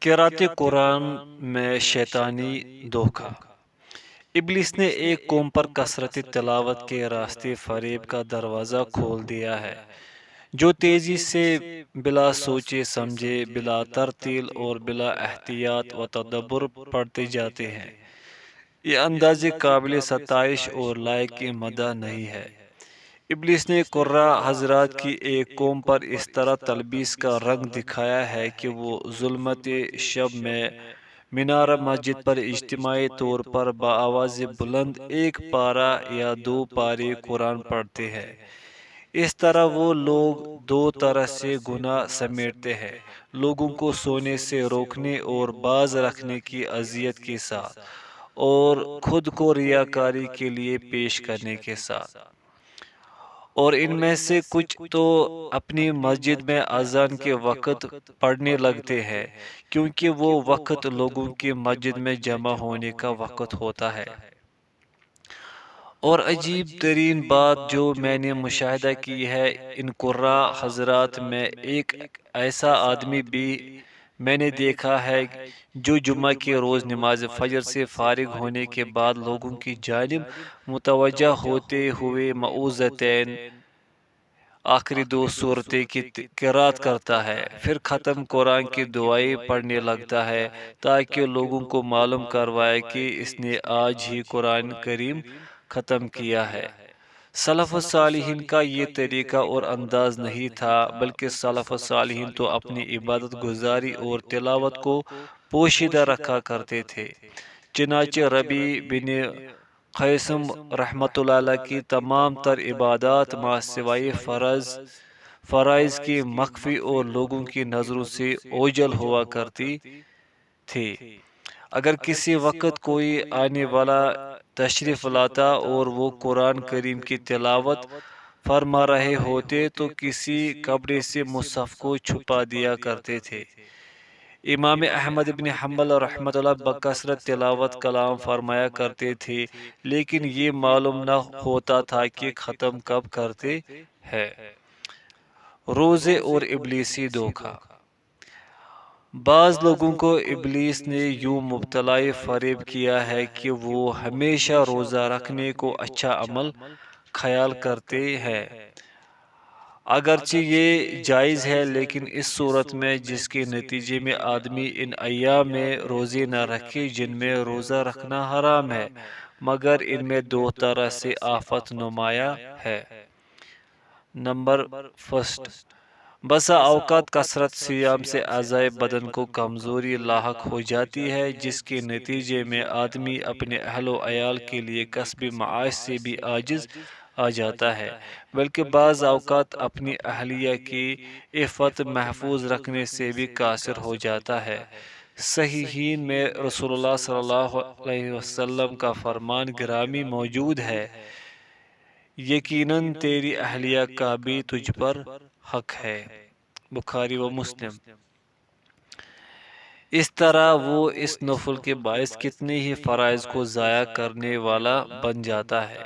قرأت قرآن میں شیطانی دھوکہ۔ ابلیس نے ایک قوم پر کثرت تلاوت کے راستے فریب کا دروازہ کھول دیا ہے، جو تیزی سے بلا سوچے سمجھے، بلا ترتیل اور بلا احتیاط و تدبر پڑھتے جاتے ہیں۔ یہ انداز قابل ستائش اور لائق مدح نہیں ہے۔ ابلیس نے قراء حضرات کی ایک قوم پر اس طرح تلبیس کا رنگ دکھایا ہے کہ وہ ظلمت شب میں مینار مسجد پر اجتماعی طور پر بآواز بلند ایک پارہ یا دو پارے قرآن پڑھتے ہیں۔ اس طرح وہ لوگ دو طرح سے گناہ سمیٹتے ہیں، لوگوں کو سونے سے روکنے اور باز رکھنے کی اذیت کے ساتھ، اور خود کو ریاکاری کے لیے پیش کرنے کے ساتھ۔ اور ان میں سے کچھ تو اپنی مسجد میں اذان کے وقت پڑھنے لگتے ہیں، کیونکہ وہ وقت لوگوں کی مسجد میں جمع ہونے کا وقت ہوتا ہے۔ اور عجیب ترین بات جو میں نے مشاہدہ کی ہے، ان قراء حضرات میں ایک ایسا آدمی بھی میں نے دیکھا ہے جو جمعہ کے روز نماز فجر سے فارغ ہونے کے بعد لوگوں کی جانب متوجہ ہوتے ہوئے معوذتین آخری دو صورتیں کی قرأت کرتا ہے، پھر ختم قرآن کی دعائیں پڑھنے لگتا ہے تاکہ لوگوں کو معلوم کروائے کہ اس نے آج ہی قرآن کریم ختم کیا ہے۔ سلف صالحین کا یہ طریقہ اور انداز نہیں تھا، بلکہ سلف صالحین تو اپنی عبادت گزاری اور تلاوت کو پوشیدہ رکھا کرتے تھے۔ چنانچہ ربیع بن قیسم رحمۃ اللہ علیہ کی تمام تر عبادات مع سوائے فرائض کی مخفی اور لوگوں کی نظروں سے اوجھل ہوا کرتی تھی۔ اگر کسی وقت کوئی آنے والا تشریف لاتا اور وہ قرآن کریم کی تلاوت فرما رہے ہوتے تو کسی کپڑے سے مصحف کو چھپا دیا کرتے تھے۔ امام احمد بن حنبل رحمۃ اللہ بکثرت تلاوت کلام فرمایا کرتے تھے، لیکن یہ معلوم نہ ہوتا تھا کہ ختم کب کرتے ہیں۔ روزے اور ابلیسی دھوکہ۔ بعض لوگوں کو ابلیس نے یوں مبتلا فریب کیا ہے کہ وہ ہمیشہ روزہ رکھنے کو اچھا عمل خیال کرتے ہیں۔ اگرچہ یہ جائز ہے، لیکن اس صورت میں جس کے نتیجے میں آدمی ان ایام میں روزے نہ رکھے جن میں روزہ رکھنا حرام ہے، مگر ان میں دو طرح سے آفت نمایاں ہے۔ نمبر فرسٹ، بسا اوقات کثرت سیام سے اعضائے بدن کو کمزوری لاحق ہو جاتی ہے، جس کے نتیجے میں آدمی اپنے اہل و عیال کے لیے کسب معاش سے بھی عاجز آ جاتا ہے، بلکہ بعض اوقات اپنی اہلیہ کی عفت محفوظ رکھنے سے بھی قاصر ہو جاتا ہے۔ صحیحین میں رسول اللہ صلی اللہ علیہ وسلم کا فرمان گرامی موجود ہے، یقیناً تیری اہلیہ کا بھی تجھ پر حق ہے، بخاری و مسلم۔ اس طرح وہ اس نفل کے باعث کتنے ہی فرائض کو ضائع کرنے والا بن جاتا ہے۔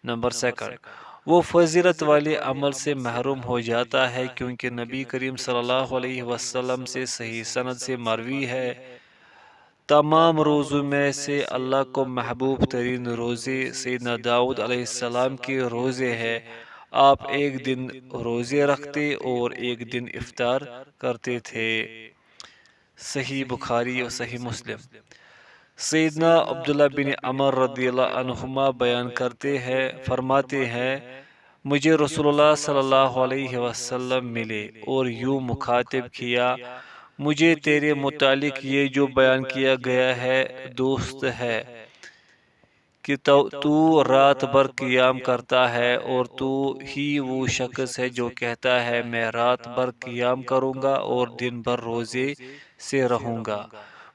نمبر سیکنڈ، وہ فضیلت والے عمل سے محروم ہو جاتا ہے، کیونکہ نبی کریم صلی اللہ علیہ وسلم سے صحیح سند سے مروی ہے، تمام روزوں میں سے اللہ کو محبوب ترین روزے سیدنا داؤد علیہ السلام کے روزے ہیں۔ آپ ایک دن روزے رکھتے اور ایک دن افطار کرتے تھے۔ صحیح بخاری اور صحیح مسلم۔ سیدنا عبداللہ بن عمر رضی اللہ عنہما بیان کرتے ہیں، فرماتے ہیں، مجھے رسول اللہ صلی اللہ علیہ وسلم ملے اور یوں مخاطب کیا، مجھے تیرے متعلق یہ جو بیان کیا گیا ہے دوست ہے کہ تو رات بھر قیام کرتا ہے، اور تو ہی وہ شخص ہے جو کہتا ہے میں رات بھر قیام کروں گا اور دن بھر روزے سے رہوں گا۔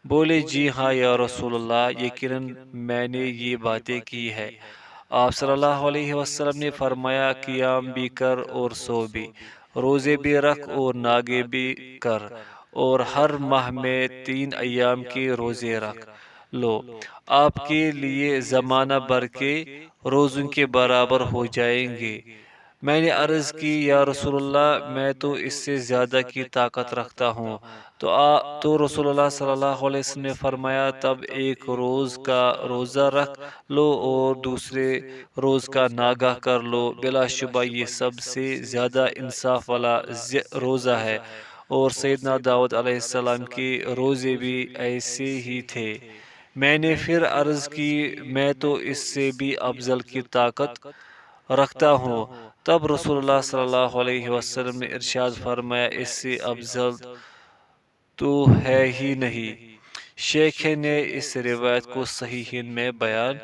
بولے جی ہاں یا رسول اللہ، یقیناً میں نے یہ باتیں کی ہے۔ آپ صلی اللہ علیہ وسلم نے فرمایا، قیام بھی کر اور سو بھی، روزے بھی رکھ اور ناگے بھی کر، اور ہر ماہ میں 3 ایام کے روزے رکھ لو، آپ کے لیے زمانہ بھر کے روزوں کے برابر ہو جائیں گے۔ میں نے عرض کی یا رسول اللہ میں تو اس سے زیادہ کی طاقت رکھتا ہوں۔ تو رسول اللہ صلی اللہ علیہ وسلم نے فرمایا تب ایک روز کا روزہ رکھ لو اور دوسرے روز کا ناگاہ کر لو، بلا شبہ یہ سب سے زیادہ انصاف والا روزہ ہے۔ اور سیدنا داؤد علیہ السلام کے روزے بھی ایسے ہی تھے۔ میں نے پھر عرض کی میں تو اس سے بھی افضل کی طاقت رکھتا ہوں۔ تب رسول اللہ صلی اللہ علیہ وسلم نے ارشاد فرمایا اس سے افضل تو ہے ہی نہیں۔ شیخ نے اس روایت کو صحیح میں بیان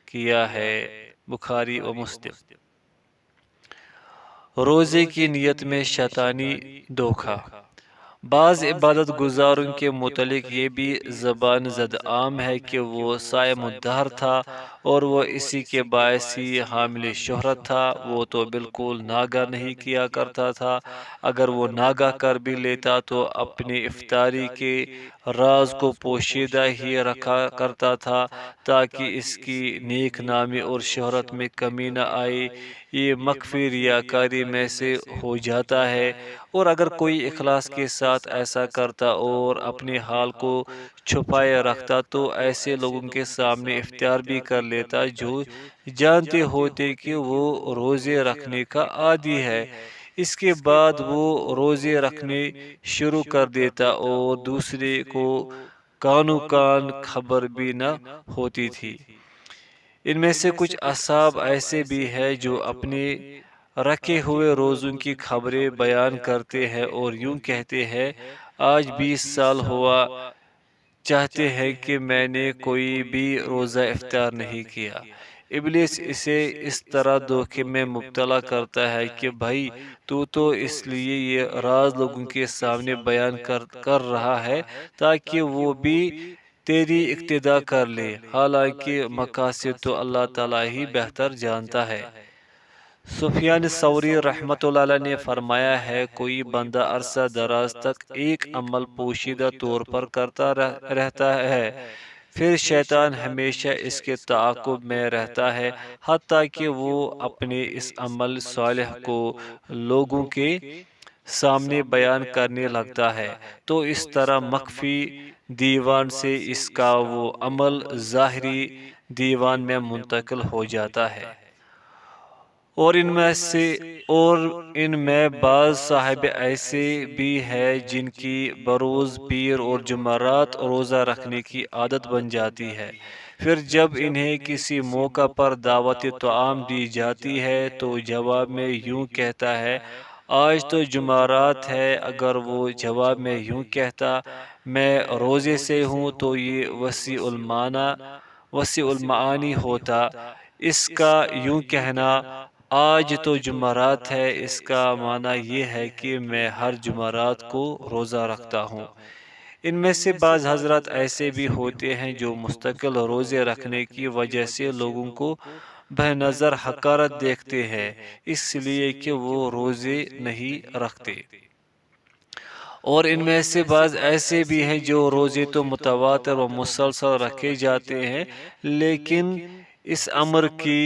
کیا ہے، بخاری و مسلم۔ روزے کی نیت میں شیطانی دھوکہ۔ بعض عبادت گزاروں کے متعلق یہ بھی زبان زد عام ہے کہ وہ صائم الدہر تھا اور وہ اسی کے باعث ہی حامل شہرت تھا۔ وہ تو بالکل ناگاہ نہیں کیا کرتا تھا، اگر وہ ناگاہ کر بھی لیتا تو اپنی افطاری کے راز کو پوشیدہ ہی رکھا کرتا تھا تاکہ اس کی نیک نامی اور شہرت میں کمی نہ آئے۔ یہ مخفی ریاکاری میں سے ہو جاتا ہے، اور اگر کوئی اخلاص کے ساتھ ایسا کرتا اور اپنے حال کو چھپائے رکھتا تو ایسے لوگوں کے سامنے اختیار بھی کر لیتا جو جانتے ہوتے کہ وہ روزے رکھنے کا عادی ہے۔ اس کے بعد وہ روزے رکھنے شروع کر دیتا اور دوسرے کو کانوں کان خبر بھی نہ ہوتی تھی۔ ان میں سے کچھ اصحاب ایسے بھی ہیں جو اپنے رکھے ہوئے روزوں کی خبریں بیان کرتے ہیں اور یوں کہتے ہیں آج 20 سال ہوا چاہتے ہیں کہ میں نے کوئی بھی روزہ افطار نہیں کیا۔ ابلیس اسے اس طرح دھوکے میں مبتلا کرتا ہے کہ بھائی تو اس لیے یہ راز لوگوں کے سامنے بیان کر رہا ہے تاکہ وہ بھی تیری اقتداء کر لے، حالانکہ مقاصد تو اللہ تعالیٰ ہی بہتر جانتا ہے۔ سفیان ثوری رحمۃ اللہ علیہ نے فرمایا ہے کوئی بندہ عرصہ دراز تک ایک عمل پوشیدہ طور پر کرتا رہتا ہے، پھر شیطان ہمیشہ اس کے تعاقب میں رہتا ہے حتیٰ کہ وہ اپنے اس عمل صالح کو لوگوں کے سامنے بیان کرنے لگتا ہے، تو اس طرح مخفی دیوان سے اس کا وہ عمل ظاہری دیوان میں منتقل ہو جاتا ہے۔ اور ان میں بعض صاحب ایسے بھی ہیں جن کی بروز پیر اور جمعرات روزہ رکھنے کی عادت بن جاتی ہے، پھر جب انہیں کسی موقع پر دعوت طعام دی جاتی ہے تو جواب میں یوں کہتا ہے آج تو جمعرات ہے۔ اگر وہ جواب میں یوں کہتا میں روزے سے ہوں تو یہ وسیع المعانی ہوتا۔ اس کا یوں کہنا آج تو جمعرات ہے اس کا معنی یہ ہے کہ میں ہر جمعرات کو روزہ رکھتا ہوں۔ ان میں سے بعض حضرات ایسے بھی ہوتے ہیں جو مستقل روزے رکھنے کی وجہ سے لوگوں کو بہ نظر حقارت دیکھتے ہیں، اس لیے کہ وہ روزے نہیں رکھتے۔ اور ان میں سے بعض ایسے بھی ہیں جو روزے تو متواتر و مسلسل رکھے جاتے ہیں لیکن اس امر کی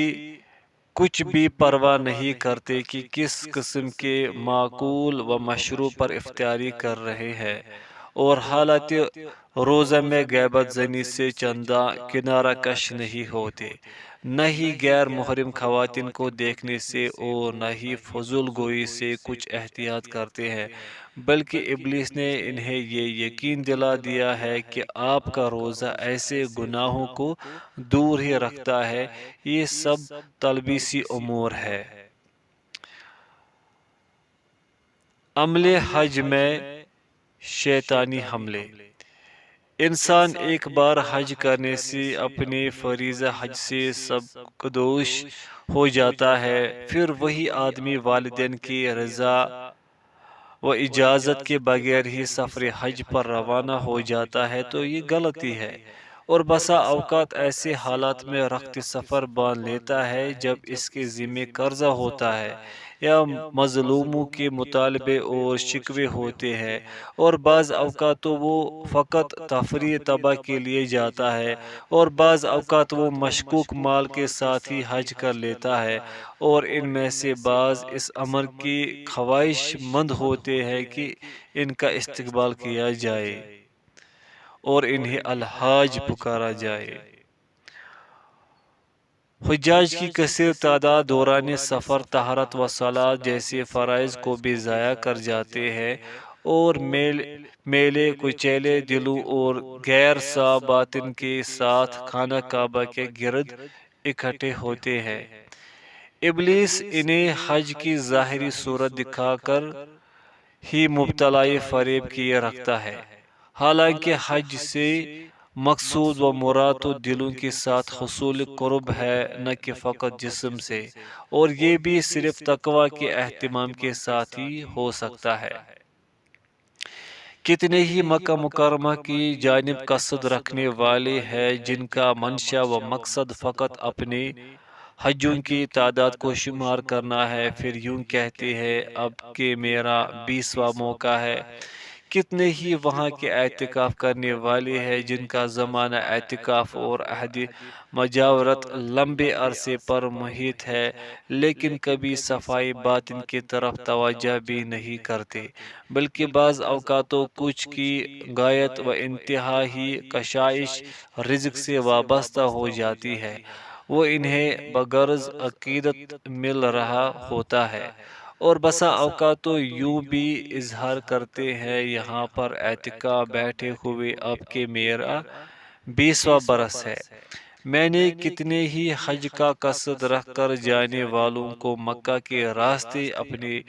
کچھ بھی پرواہ نہیں کرتے کہ کس قسم کے معقول و مشروع پر افطاری کر رہے ہیں، اور حالت روزہ میں غیبت زنی سے چنداں کنارہ کش نہیں ہوتے، نہ ہی غیر محرم خواتین کو دیکھنے سے اور نہ ہی فضول گوئی سے کچھ احتیاط کرتے ہیں، بلکہ ابلیس نے انہیں یہ یقین دلا دیا ہے کہ آپ کا روزہ ایسے گناہوں کو دور ہی رکھتا ہے۔ یہ سب تلبیسی امور ہے۔ عملے حج میں شیطانی حملے۔ انسان ایک بار حج کرنے سے اپنے فریضہ حج سے سبکدوش ہو جاتا ہے، پھر وہی آدمی والدین کی رضا و اجازت کے بغیر ہی سفر حج پر روانہ ہو جاتا ہے تو یہ غلطی ہے، اور بسا اوقات ایسے حالات میں رخت سفر باندھ لیتا ہے جب اس کے ذمہ قرضہ ہوتا ہے، یا مظلوموں کے مطالبے اور شکوے ہوتے ہیں، اور بعض اوقات تو وہ فقط تفریح تباہ کے لیے جاتا ہے، اور بعض اوقات وہ مشکوک مال کے ساتھ ہی حج کر لیتا ہے، اور ان میں سے بعض اس امر کی خواہش مند ہوتے ہیں کہ ان کا استقبال کیا جائے اور انہیں الحاج پکارا جائے۔ حجاج کی کثیر تعداد دوران سفر طہارت و صلاۃ جیسے فرائض کو بھی ضائع کر جاتے ہیں، اور میلے کچیلے دلوں اور غیر صاف باطن کے ساتھ خانہ کعبہ کے گرد اکٹھے ہوتے ہیں۔ ابلیس انہیں حج کی ظاہری صورت دکھا کر ہی مبتلائی فریب کیے رکھتا ہے، حالانکہ حج سے مقصود و مراد تو دلوں کے ساتھ حصول قرب ہے، نہ کہ فقط جسم سے، اور یہ بھی صرف تقوی کے اہتمام کے ساتھ ہی ہو سکتا ہے۔ کتنے ہی مکہ مکرمہ کی جانب قصد رکھنے والے ہیں جن کا منشا و مقصد فقط اپنے حجوں کی تعداد کو شمار کرنا ہے، پھر یوں کہتے ہیں اب کہ میرا 20واں موقع ہے۔ کتنے ہی وہاں کے اعتکاف کرنے والے ہیں جن کا زمانہ اعتکاف اور عہد مجاورت لمبے عرصے پر محیط ہے، لیکن کبھی صفائی باطن کی طرف توجہ بھی نہیں کرتے، بلکہ بعض اوقات تو کچھ کی غایت و انتہا ہی کشائش رزق سے وابستہ ہو جاتی ہے، وہ انہیں بغرض عقیدت مل رہا ہوتا ہے، اور بسا اوقات تو یوں بھی اظہار کرتے ہیں یہاں پر اعتکاف بیٹھے ہوئے اب کہ میرا 20واں برس ہے۔ میں نے کتنے ہی حج کا قصد رکھ کر جانے والوں کو مکہ کے راستے اپنے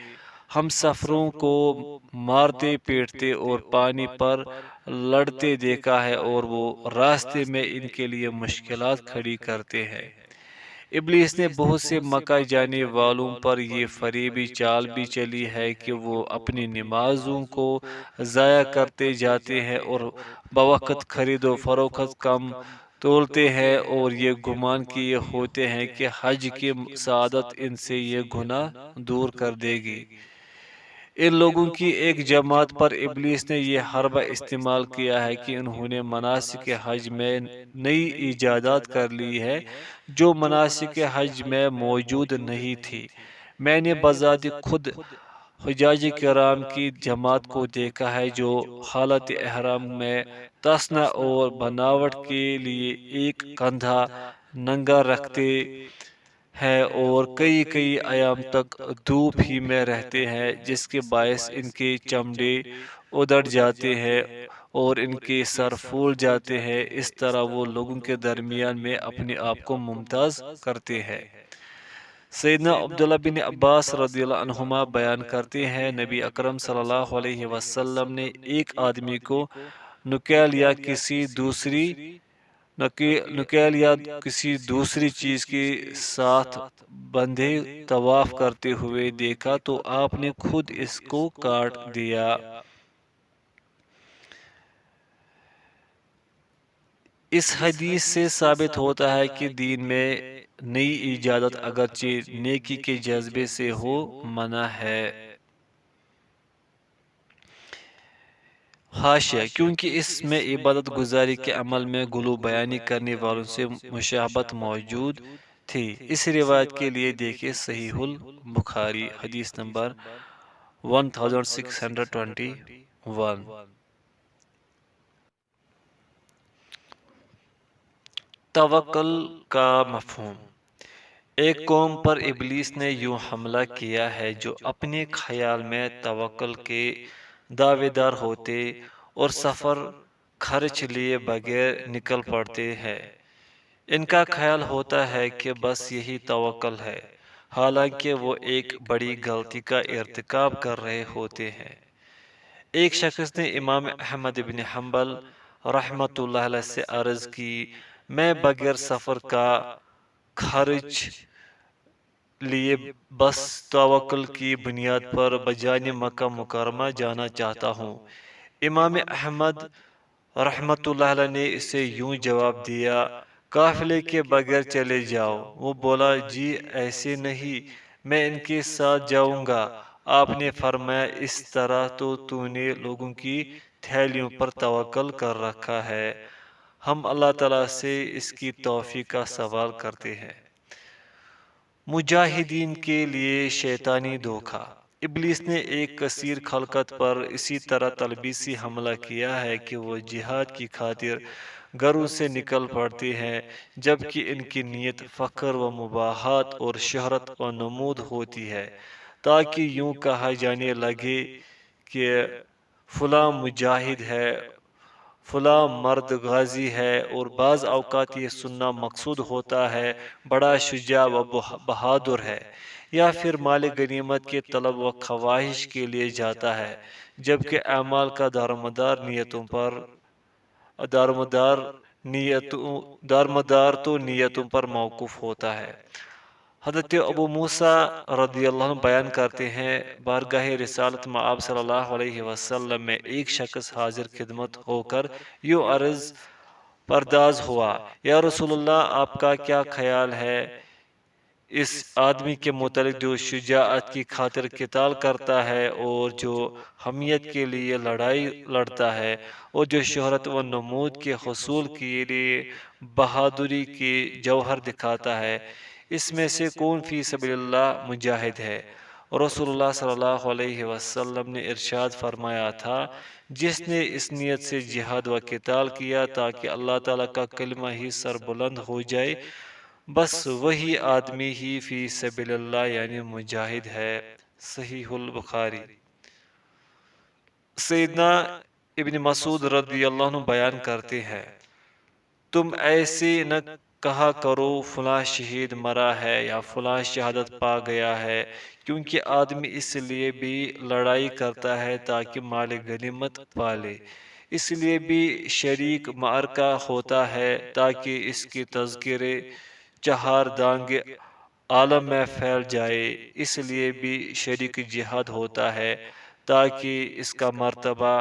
ہم سفروں کو مارتے پیٹتے اور پانی پر لڑتے دیکھا ہے، اور وہ راستے میں ان کے لیے مشکلات کھڑی کرتے ہیں۔ ابلیس نے بہت سے مکہ جانے والوں پر یہ فریبی چال بھی چلی ہے کہ وہ اپنی نمازوں کو ضائع کرتے جاتے ہیں اور بوقت خرید و فروخت کم تولتے ہیں، اور یہ گمان کیے ہوتے ہیں کہ حج کی سعادت ان سے یہ گناہ دور کر دے گی۔ ان لوگوں کی ایک جماعت پر ابلیس نے یہ حربہ استعمال کیا ہے کہ انہوں نے مناسک حج میں نئی ایجادات کر لی ہے جو مناسک حج میں موجود نہیں تھی۔ میں نے بذات خود حجاج کرام کی جماعت کو دیکھا ہے جو حالت احرام میں تسنہ اور بناوٹ کے لیے ایک کندھا ننگا رکھتے ہیں اور کئی کئی ایام تک دھوپ ہی میں رہتے ہیں، جس کے باعث ان کے چمڑے ادھڑ جاتے ہیں اور ان کے سر پھول جاتے ہیں۔ اس طرح وہ لوگوں کے درمیان میں اپنے آپ کو ممتاز کرتے ہیں۔ سیدنا عبداللہ بن عباس رضی اللہ عنہما بیان کرتے ہیں نبی اکرم صلی اللہ علیہ وسلم نے ایک آدمی کو نکیل یا کسی دوسری چیز کے ساتھ بندھے طواف کرتے ہوئے دیکھا تو آپ نے خود اس کو کاٹ دیا۔ اس حدیث سے ثابت ہوتا ہے کہ دین میں نئی ایجادت اگرچہ نیکی کے جذبے سے ہو منع ہے۔ حاشیہ: کیونکہ اس میں عبادت گزاری کے عمل میں غلو بیانی کرنے والوں سے مشابہت موجود تھی۔ اس روایت کے لیے دیکھیں صحیح البخاری حدیث نمبر 1621۔ توکل کا مفہوم۔ ایک قوم پر ابلیس نے یوں حملہ کیا ہے جو اپنے خیال میں توکل کے دعوے دار ہوتے اور سفر خرچ لیے بغیر نکل پڑتے ہیں۔ ان کا خیال ہوتا ہے کہ بس یہی توکل ہے، حالانکہ وہ ایک بڑی غلطی کا ارتکاب کر رہے ہوتے ہیں۔ ایک شخص نے امام احمد بن حنبل رحمۃ اللہ علیہ سے عرض کی، میں بغیر سفر کا خرچ لیے بس توکل کی بنیاد پر بجانب مکہ مکرمہ جانا چاہتا ہوں۔ امام احمد رحمۃ اللہ علیہ نے اسے یوں جواب دیا، قافلے کے بغیر چلے جاؤ۔ وہ بولا، جی ایسے نہیں، میں ان کے ساتھ جاؤں گا۔ آپ نے فرمایا اس طرح تو نے لوگوں کی تھیلیوں پر توکل کر رکھا ہے۔ ہم اللہ تعالیٰ سے اس کی توفیق کا سوال کرتے ہیں۔ مجاہدین کے لیے شیطانی دھوکہ۔ ابلیس نے ایک کثیر خلقت پر اسی طرح تلبیسی حملہ کیا ہے کہ وہ جہاد کی خاطر گھروں سے نکل پڑتے ہیں، جبکہ ان کی نیت فخر و مباحات اور شہرت و نمود ہوتی ہے، تاکہ یوں کہا جانے لگے کہ فلاں مجاہد ہے، فلاں مرد غازی ہے، اور بعض اوقات یہ سننا مقصود ہوتا ہے بڑا شجاع و بہادر ہے، یا پھر مال غنیمت کے طلب و خواہش کے لیے جاتا ہے، جبکہ اعمال کا دارمدار تو نیتوں پر موقوف ہوتا ہے۔ حضرت ابو موسیٰ رضی اللہ عنہ بیان کرتے ہیں، بارگاہ رسالت میں آپ صلی اللہ علیہ وسلم میں ایک شخص حاضر خدمت ہو کر یوں عرض پرداز ہوا، یا رسول اللہ، آپ کا کیا خیال ہے اس آدمی کے متعلق جو شجاعت کی خاطر قتال کرتا ہے اور جو حمیت کے لیے لڑائی لڑتا ہے اور جو شہرت و نمود کے حصول کے لیے بہادری کے جوہر دکھاتا ہے، اس میں سے کون فی سبیل اللہ مجاہد ہے؟ رسول اللہ صلی اللہ علیہ وسلم نے ارشاد فرمایا تھا، جس نے اس نیت سے جہاد و قتال کیا تاکہ اللہ تعالیٰ کا کلمہ ہی سربلند ہو جائے، بس وہی آدمی ہی فی سبیل اللہ یعنی مجاہد ہے۔ صحیح البخاری۔ سیدنا ابن مسعود رضی اللہ عنہ بیان کرتے ہیں، تم ایسے نہ کہا کرو فلاں شہید مرا ہے یا فلاں شہادت پا گیا ہے، کیونکہ آدمی اس لیے بھی لڑائی کرتا ہے تاکہ مال غنیمت پالے، اس لیے بھی شریک معرکہ ہوتا ہے تاکہ اس کی تذکرے چہار دانگ عالم میں پھیل جائے، اس لیے بھی شریک جہاد ہوتا ہے تاکہ اس کا مرتبہ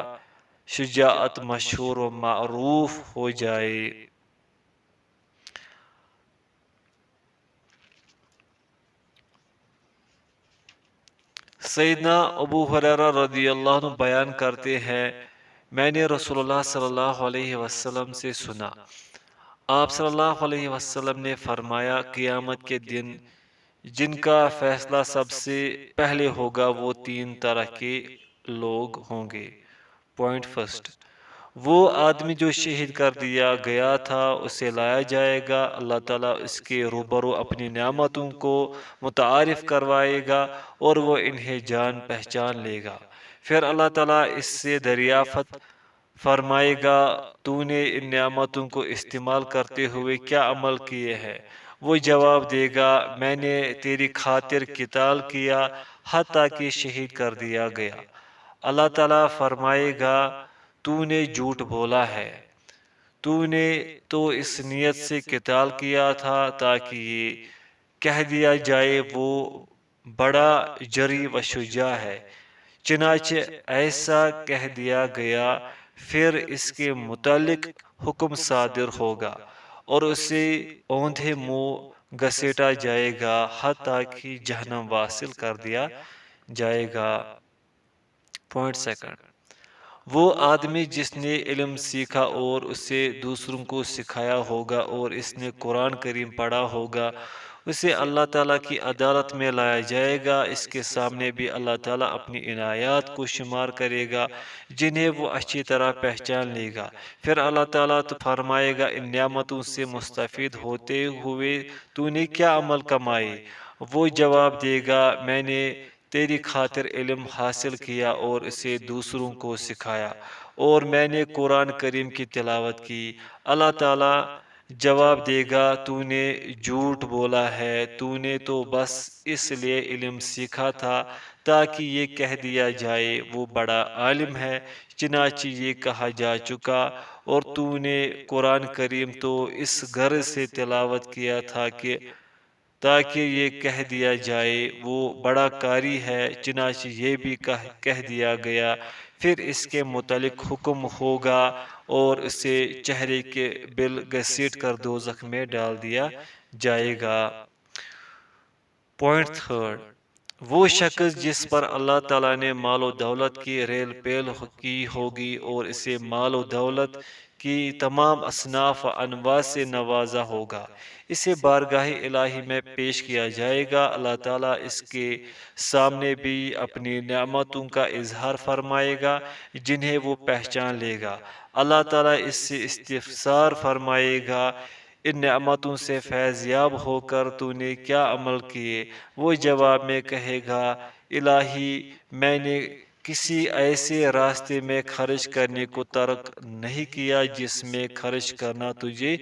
شجاعت مشہور و معروف ہو جائے۔ سیدنا ابو ہریرہ رضی اللہ عنہ بیان کرتے ہیں، میں نے رسول اللہ صلی اللہ علیہ وسلم سے سنا، آپ صلی اللہ علیہ وسلم نے فرمایا، قیامت کے دن جن کا فیصلہ سب سے پہلے ہوگا وہ تین طرح کے لوگ ہوں گے۔ پوائنٹ فرسٹ، وہ آدمی جو شہید کر دیا گیا تھا اسے لایا جائے گا، اللہ تعالیٰ اس کے روبرو اپنی نعمتوں کو متعارف کروائے گا اور وہ انہیں جان پہچان لے گا، پھر اللہ تعالیٰ اس سے دریافت فرمائے گا، تو نے ان نعمتوں کو استعمال کرتے ہوئے کیا عمل کیے ہیں؟ وہ جواب دے گا، میں نے تیری خاطر قتال کیا حتیٰ کہ شہید کر دیا گیا۔ اللہ تعالیٰ فرمائے گا، تو نے جھوٹ بولا ہے، تو نے تو اس نیت سے قتال کیا تھا تاکہ یہ کہہ دیا جائے وہ بڑا جری و شجاع ہے، چنانچہ ایسا کہہ دیا گیا، پھر اس کے متعلق حکم صادر ہوگا اور اسے اوندھے منہ گھسیٹا جائے گا حتیٰ کہ جہنم واصل کر دیا جائے گا۔ پوائنٹ سیکنڈ، وہ آدمی جس نے علم سیکھا اور اسے دوسروں کو سکھایا ہوگا اور اس نے قرآن کریم پڑھا ہوگا، اسے اللہ تعالیٰ کی عدالت میں لایا جائے گا، اس کے سامنے بھی اللہ تعالیٰ اپنی عنایات کو شمار کرے گا جنہیں وہ اچھی طرح پہچان لے گا، پھر اللہ تعالیٰ تو فرمائے گا، ان نعمتوں سے مستفید ہوتے ہوئے تو نے کیا عمل کمائے؟ وہ جواب دے گا، میں نے تیری خاطر علم حاصل کیا اور اسے دوسروں کو سکھایا، اور میں نے قرآن کریم کی تلاوت کی۔ اللہ تعالیٰ جواب دے گا، تو نے جھوٹ بولا ہے، تو نے تو بس اس لیے علم سیکھا تھا تاکہ یہ کہہ دیا جائے وہ بڑا عالم ہے، چنانچہ یہ کہا جا چکا، اور تو نے قرآن کریم تو اس غرض سے تلاوت کیا تھا کہ تاکہ یہ کہہ دیا جائے وہ بڑا قاری ہے، چنانچہ یہ بھی کہہ دیا گیا، پھر اس کے متعلق حکم ہوگا اور اسے چہرے کے بل گھسیٹ کر دوزخ میں ڈال دیا جائے گا۔ پوائنٹ تھرڈ، وہ شخص جس پر اللہ تعالیٰ نے مال و دولت کی ریل پیل کی ہوگی اور اسے مال و دولت کی تمام اصناف و انواع سے نوازا ہوگا، اسے بارگاہ الہی میں پیش کیا جائے گا۔ اللہ تعالیٰ اس کے سامنے بھی اپنی نعمتوں کا اظہار فرمائے گا جنہیں وہ پہچان لے گا۔ اللہ تعالیٰ اس سے استفسار فرمائے گا، ان نعمتوں سے فیض یاب ہو کر تو نے کیا عمل کیے؟ وہ جواب میں کہے گا، الہی میں نے کسی ایسے راستے میں خرچ کرنے کو ترک نہیں کیا جس میں خرچ کرنا تجھے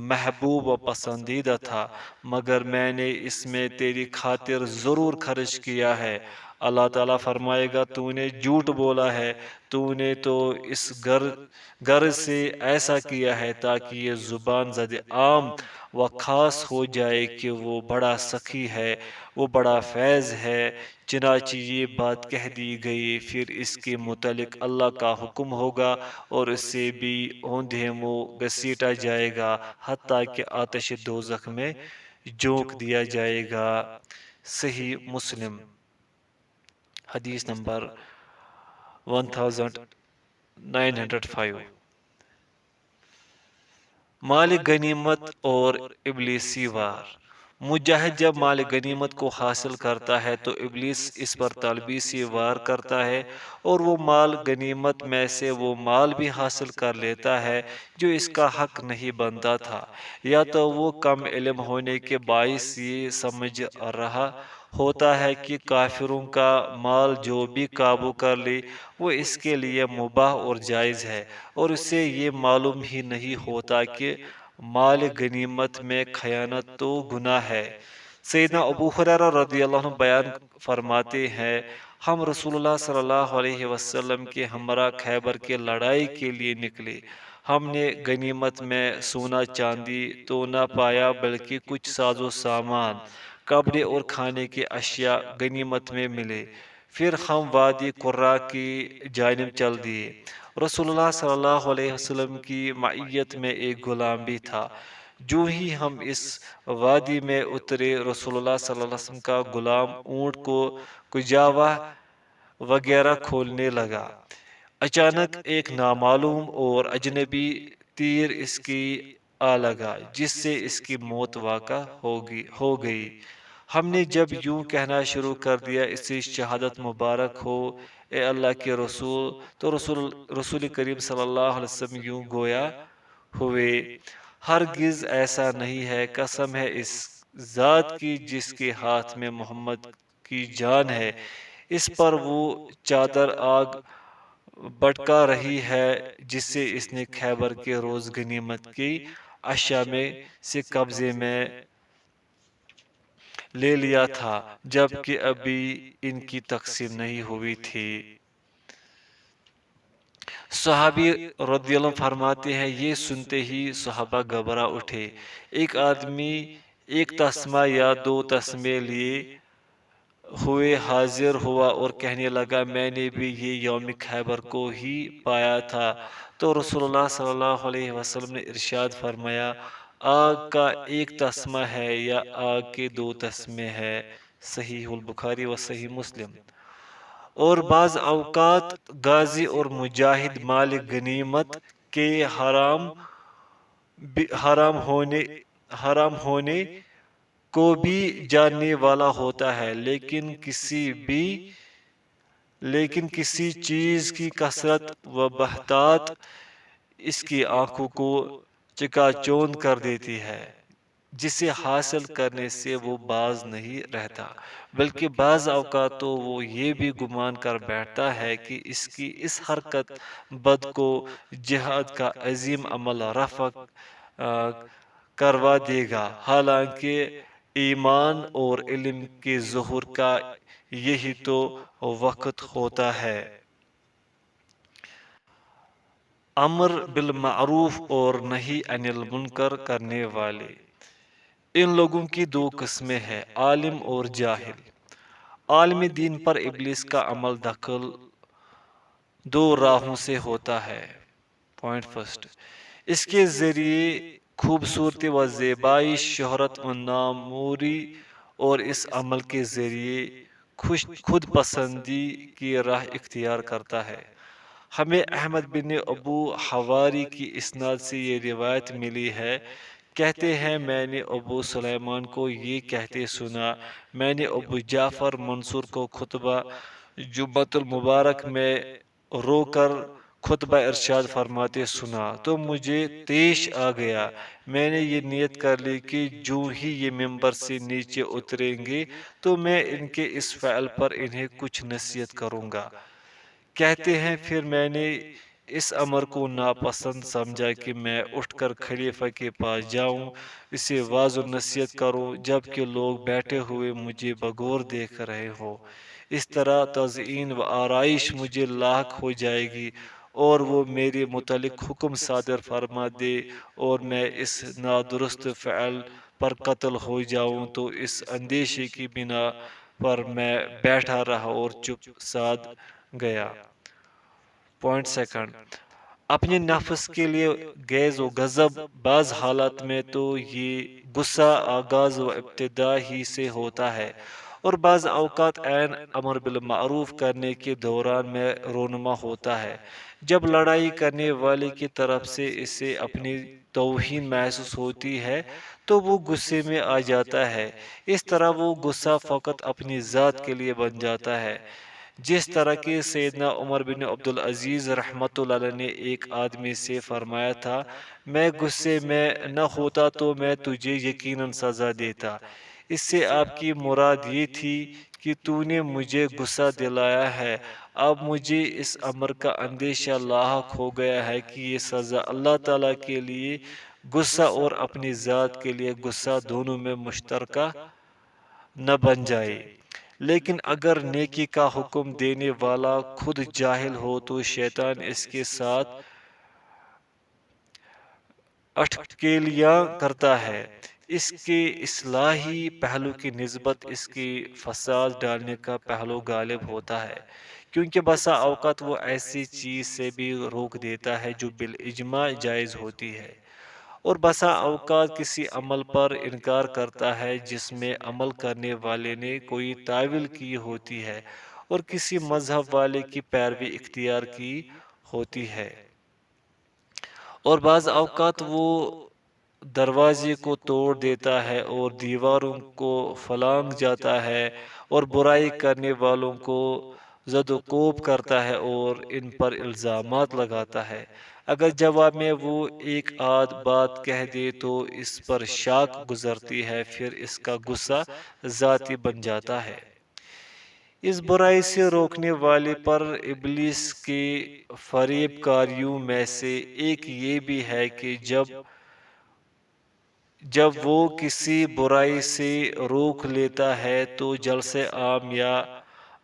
محبوب و پسندیدہ تھا، مگر میں نے اس میں تیری خاطر ضرور خرچ کیا ہے۔ اللہ تعالیٰ فرمائے گا، تو نے جھوٹ بولا ہے، تو نے تو اس غرض سے ایسا کیا ہے تاکہ یہ زبان زد عام و خاص ہو جائے کہ وہ بڑا سخی ہے، وہ بڑا فیض ہے۔ چنانچہ یہ بات کہہ دی گئی، پھر اس کے متعلق اللہ کا حکم ہوگا اور اسے بھی اوندھے منہ گھسیٹا جائے گا حتیٰ کہ آتش دوزخ میں جھونک دیا جائے گا۔ صحیح مسلم، حدیث نمبر 1905۔ مال غنیمت اور ابلیسی وار۔ مجاہد جب مال غنیمت کو حاصل کرتا ہے تو ابلیس اس پر تلبیسی وار کرتا ہے اور وہ مال غنیمت میں سے وہ مال بھی حاصل کر لیتا ہے جو اس کا حق نہیں بنتا تھا، یا تو وہ کم علم ہونے کے باعث یہ سمجھ رہا ہوتا ہے کہ کافروں کا مال جو بھی قابو کر لے وہ اس کے لیے مباح اور جائز ہے، اور اسے یہ معلوم ہی نہیں ہوتا کہ مال غنیمت میں خیانت تو گناہ ہے۔ سیدنا ابو ہریرہ رضی اللہ عنہ بیان فرماتے ہیں، ہم رسول اللہ صلی اللہ علیہ وسلم کے ہمراہ خیبر کے لڑائی کے لیے نکلے۔ ہم نے غنیمت میں سونا چاندی تو نہ پایا بلکہ کچھ ساز و سامان، کپڑے اور کھانے کی اشیاء غنیمت میں ملے۔ پھر ہم وادی قرہ کی جانب چل دیے۔ رسول اللہ صلی اللہ علیہ وسلم کی معیت میں ایک غلام بھی تھا۔ جو ہی ہم اس وادی میں اترے، رسول اللہ صلی اللہ علیہ وسلم کا غلام اونٹ کو کجاوا وغیرہ کھولنے لگا۔ اچانک ایک نامعلوم اور اجنبی تیر اس کی آ لگا جس سے اس کی موت واقع ہو گئی۔ ہم نے جب یوں کہنا شروع کر دیا، اسے شہادت مبارک ہو اے اللہ کے رسول، تو رسول کریم صلی اللہ علیہ وسلم یوں گویا ہوئے، ہرگز ایسا نہیں ہے، قسم ہے اس ذات کی جس کے ہاتھ میں محمد کی جان ہے، اس پر وہ چادر آگ بھڑکا رہی ہے جس سے اس نے خیبر کے روز غنیمت کی اشیاء میں سے قبضے میں لے لیا تھا جبکہ ابھی ان کی تقسیم نہیں ہوئی تھی۔ صحابی رضی اللہ عنہ فرماتے ہیں، یہ سنتے ہی صحابہ گھبرا اٹھے۔ ایک آدمی ایک تسمہ یا دو تسمے لیے ہوئے حاضر ہوا اور کہنے لگا، میں نے بھی یہ یوم خیبر کو ہی پایا تھا۔ تو رسول اللہ صلی اللہ علیہ وسلم نے ارشاد فرمایا، آگ کا ایک تسمہ ہے یا آگ کے دو تسمے ہے۔ صحیح البخاری و صحیح مسلم۔ اور بعض اوقات غازی اور مجاہد مال غنیمت کے حرام ہونے کو بھی جاننے والا ہوتا ہے، لیکن کسی چیز کی کثرت و بہتات اس کی آنکھوں کو چکا چوند کر دیتی ہے، جسے حاصل کرنے سے وہ باز نہیں رہتا، بلکہ بعض اوقات تو وہ یہ بھی گمان کر بیٹھتا ہے کہ اس کی اس حرکت بد کو جہاد کا عظیم عمل رفع کروا دے گا، حالانکہ ایمان اور علم کے ظہور کا یہی تو وقت ہوتا ہے۔ امر بالمعروف اور نہی عن المنکر کرنے والے۔ ان لوگوں کی دو قسمیں ہیں، عالم اور جاہل۔ عالم دین پر ابلیس کا عمل دخل دو راہوں سے ہوتا ہے۔ پوائنٹ فرسٹ، اس کے ذریعے خوبصورتی و زیبائی، شہرت و ناموری اور اس عمل کے ذریعے خود پسندی کی راہ اختیار کرتا ہے۔ ہمیں احمد بن ابو حواری کی اسناد سے یہ روایت ملی ہے، کہتے ہیں میں نے ابو سلیمان کو یہ کہتے سنا، میں نے ابو جعفر منصور کو خطبہ جمعۃ المبارک میں رو کر خطبہ ارشاد فرماتے سنا تو مجھے طیش آ گیا۔ میں نے یہ نیت کر لی کہ جو ہی یہ ممبر سے نیچے اتریں گے تو میں ان کے اس فعل پر انہیں کچھ نصیحت کروں گا۔ کہتے ہیں پھر میں نے اس امر کو ناپسند سمجھا کہ میں اٹھ کر خلیفہ کے پاس جاؤں، اسے واضح نصیحت کروں جبکہ لوگ بیٹھے ہوئے مجھے بغور دیکھ رہے ہوں۔ اس طرح تزئین و آرائش مجھے لاحق ہو جائے گی اور وہ میرے متعلق حکم صادر فرما دے اور میں اس نادرست فعل پر قتل ہو جاؤں تو اس اندیشے کی بنا پر میں بیٹھا رہا اور چپ سادھ گیا۔ پوائنٹ سیکنڈ، اپنے نفس کے لیے غیظ و غضب بعض حالات میں تو یہ غصہ آغاز و ابتدا ہی سے ہوتا ہے اور بعض اوقات عین امر بالمعروف کرنے کے دوران میں رونما ہوتا ہے۔ جب لڑائی کرنے والے کی طرف سے اسے اپنی توہین محسوس ہوتی ہے تو وہ غصے میں آ جاتا ہے۔ اس طرح وہ غصہ فقط اپنی ذات کے لیے بن جاتا ہے، جس طرح کہ سیدنا عمر بن عبدالعزیز رحمۃ اللہ علیہ نے ایک آدمی سے فرمایا تھا، میں غصے میں نہ ہوتا تو میں تجھے یقیناً سزا دیتا۔ اس سے آپ کی مراد یہ تھی کہ تو نے مجھے غصہ دلایا ہے، اب مجھے اس امر کا اندیشہ لاحق ہو گیا ہے کہ یہ سزا اللہ تعالیٰ کے لیے غصہ اور اپنی ذات کے لیے غصہ دونوں میں مشترکہ نہ بن جائے۔ لیکن اگر نیکی کا حکم دینے والا خود جاہل ہو تو شیطان اس کے ساتھ اٹکیلیاں کرتا ہے، اس کے اصلاحی پہلو کی نسبت اس کی فساد ڈالنے کا پہلو غالب ہوتا ہے، کیونکہ بسا اوقات وہ ایسی چیز سے بھی روک دیتا ہے جو بالاجماع جائز ہوتی ہے، اور بسا اوقات کسی عمل پر انکار کرتا ہے جس میں عمل کرنے والے نے کوئی تعویل کی ہوتی ہے اور کسی مذہب والے کی پیروی اختیار کی ہوتی ہے، اور بعض اوقات وہ دروازے کو توڑ دیتا ہے اور دیواروں کو پھلانگ جاتا ہے اور برائی کرنے والوں کو زد و کوب کرتا ہے اور ان پر الزامات لگاتا ہے۔ اگر جواب میں وہ ایک آدھ بات کہہ دے تو اس پر شاک گزرتی ہے، پھر اس کا غصہ ذاتی بن جاتا ہے۔ اس برائی سے روکنے والے پر ابلیس کے فریب کاریوں میں سے ایک یہ بھی ہے کہ جب وہ کسی برائی سے روک لیتا ہے تو جلسے عام یا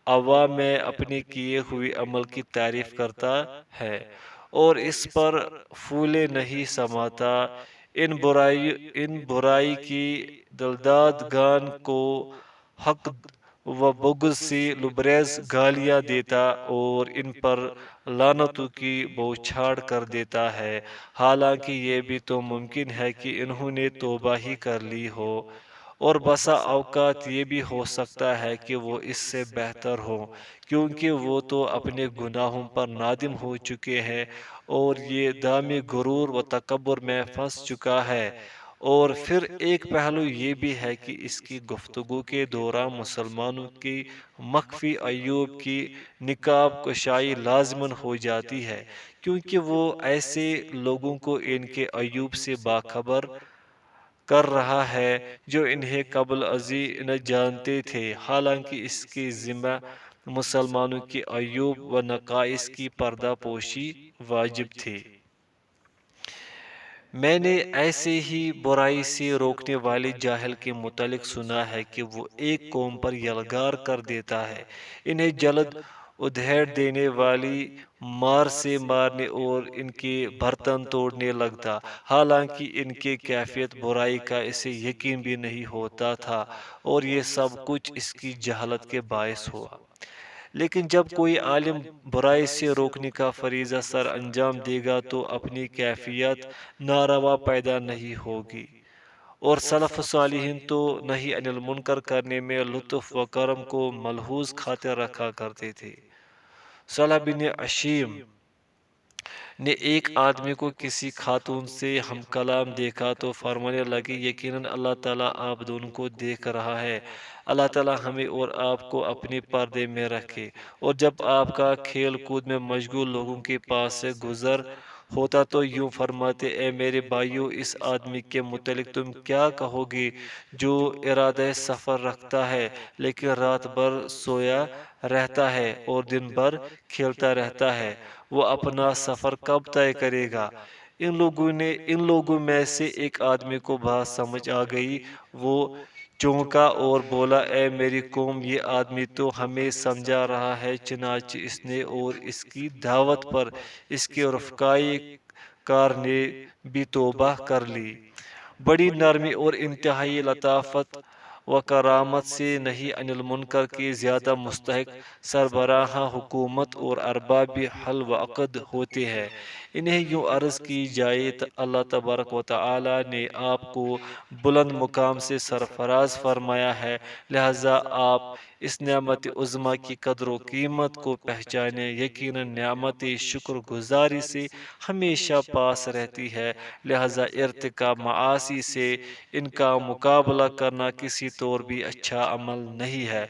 عوام میں اپنے کیے ہوئے عمل کی تعریف کرتا ہے اور اس پر پھولے نہیں سماتا، ان برائی کی دلدادگان کو حق و بغض سے لبریز گالیاں دیتا اور ان پر لعنتوں کی بوچھاڑ کر دیتا ہے، حالانکہ یہ بھی تو ممکن ہے کہ انہوں نے توبہ ہی کر لی ہو، اور بسا اوقات یہ بھی ہو سکتا ہے کہ وہ اس سے بہتر ہوں، کیونکہ وہ تو اپنے گناہوں پر نادم ہو چکے ہیں اور یہ دام غرور و تکبر میں پھنس چکا ہے۔ اور پھر ایک پہلو یہ بھی ہے کہ اس کی گفتگو کے دوران مسلمانوں کی مخفی عیوب کی نقاب کشائی لازماً ہو جاتی ہے، کیونکہ وہ ایسے لوگوں کو ان کے عیوب سے باخبر کر رہا ہے جو انہیں قبل ازیں نہ جانتے تھے، حالانکہ اس کے ذمہ مسلمانوں کے عیوب و نقائص کی پردہ پوشی واجب تھی۔ میں نے ایسے ہی برائی سے روکنے والے جاہل کے متعلق سنا ہے کہ وہ ایک قوم پر یلغار کر دیتا ہے، انہیں جلد ادھیڑ دینے والی مار سے مارنے اور ان کے برتن توڑنے لگتا، حالانکہ ان کے کیفیت برائی کا اسے یقین بھی نہیں ہوتا تھا اور یہ سب کچھ اس کی جہالت کے باعث ہوا۔ لیکن جب کوئی عالم برائی سے روکنے کا فریضہ سر انجام دے گا تو اپنی کیفیت ناروا پیدا نہیں ہوگی اور سلف صالحین تو نہی عن المنکر کرنے میں لطف و کرم کو ملحوظ خاطر رکھا کرتے تھے۔ صالح بن عشیم نے ایک آدمی کو کسی خاتون سے ہم کلام دیکھا تو فرمانے لگے یقیناً اللہ تعالیٰ آپ دونوں کو دیکھ رہا ہے، اللہ تعالیٰ ہمیں اور آپ کو اپنے پردے میں رکھے۔ اور جب آپ کا کھیل کود میں مشغول لوگوں کے پاس سے گزر ہوتا تو یوں فرماتے اے میرے بھائیو، اس آدمی کے متعلق تم کیا کہو گے جو ارادہ سفر رکھتا ہے لیکن رات بھر سویا رہتا ہے اور دن بھر کھیلتا رہتا ہے، وہ اپنا سفر کب طے کرے گا؟ ان لوگوں میں سے ایک آدمی کو بات سمجھ آ گئی، وہ چونکا اور بولا اے میری قوم، یہ آدمی تو ہمیں سمجھا رہا ہے، چنانچہ اس نے اور اس کی دعوت پر اس کے رفقائے کار نے بھی توبہ کر لی۔ بڑی نرمی اور انتہائی لطافت و کرامت سے نہی عن المنکر کے زیادہ مستحق سربراہ حکومت اور ارباب حل و عقد ہوتے ہیں۔ انہیں یوں عرض کی جائے اللہ تبارک و تعالی نے آپ کو بلند مقام سے سرفراز فرمایا ہے، لہذا آپ اس نعمت عظمیٰ کی قدر و قیمت کو پہچانیں۔ یقیناً نعمت شکر گزاری سے ہمیشہ پاس رہتی ہے، لہذا ارتکاب معاصی سے ان کا مقابلہ کرنا کسی طور بھی اچھا عمل نہیں ہے۔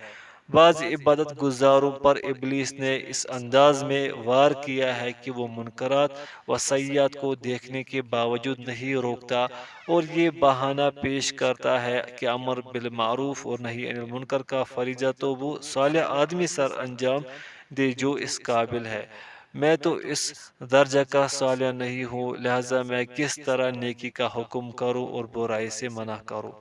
بعض عبادت گزاروں پر ابلیس نے اس انداز میں وار کیا ہے کہ وہ منکرات و سیئات کو دیکھنے کے باوجود نہیں روکتا اور یہ بہانہ پیش کرتا ہے کہ امر بالمعروف اور نہی عن المنکر کا فریضہ تو وہ صالح آدمی سر انجام دے جو اس قابل ہے، میں تو اس درجہ کا صالح نہیں ہوں، لہذا میں کس طرح نیکی کا حکم کروں اور برائی سے منع کروں؟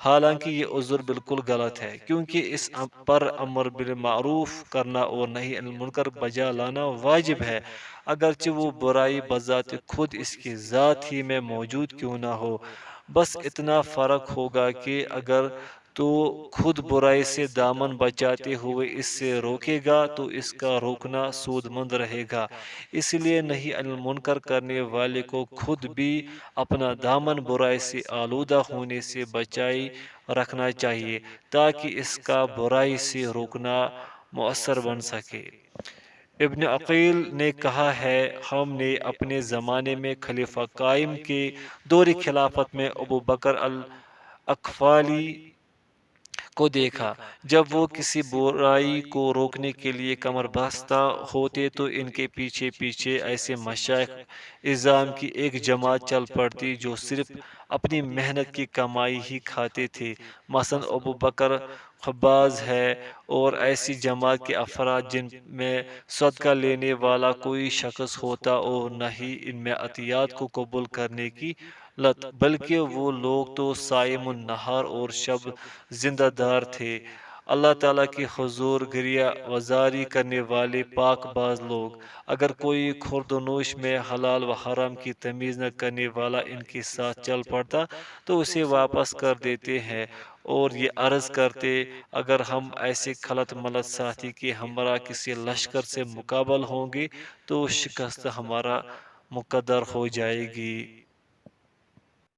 حالانکہ یہ عذر بالکل غلط ہے، کیونکہ اس پر امر بالمعروف کرنا اور نہی عن المنکر بجا لانا واجب ہے، اگرچہ وہ برائی بذات خود اس کی ذات ہی میں موجود کیوں نہ ہو۔ بس اتنا فرق ہوگا کہ اگر تو خود برائی سے دامن بچاتے ہوئے اس سے روکے گا تو اس کا روکنا سود مند رہے گا، اس لیے نہی عن المنکر کرنے والے کو خود بھی اپنا دامن برائی سے آلودہ ہونے سے بچائی رکھنا چاہیے تاکہ اس کا برائی سے روکنا مؤثر بن سکے۔ ابن عقیل نے کہا ہے، ہم نے اپنے زمانے میں خلیفہ قائم کے دور خلافت میں ابو بکر الاکفالی کو دیکھا، جب وہ کسی برائی کو روکنے کے لیے کمر بستہ ہوتے تو ان کے پیچھے پیچھے ایسے مشائخ اعظام کی ایک جماعت چل پڑتی جو صرف اپنی محنت کی کمائی ہی کھاتے تھے، مثلا ابو بکر خباز ہے، اور ایسی جماعت کے افراد جن میں صدقہ لینے والا کوئی شخص ہوتا اور نہ ہی ان میں عطیات کو قبول کرنے کی لت، بلکہ وہ لوگ تو صائم النہار اور شب زندہ دار تھے، اللہ تعالیٰ کی حضور گریہ وزاری کرنے والے پاک باز لوگ۔ اگر کوئی خورد و نوش میں حلال و حرام کی تمیز نہ کرنے والا ان کے ساتھ چل پڑتا تو اسے واپس کر دیتے ہیں اور یہ عرض کرتے اگر ہم ایسے خلط ملط ساتھی کے ہمراہ کسی لشکر سے مقابل ہوں گے تو شکست ہمارا مقدر ہو جائے گی۔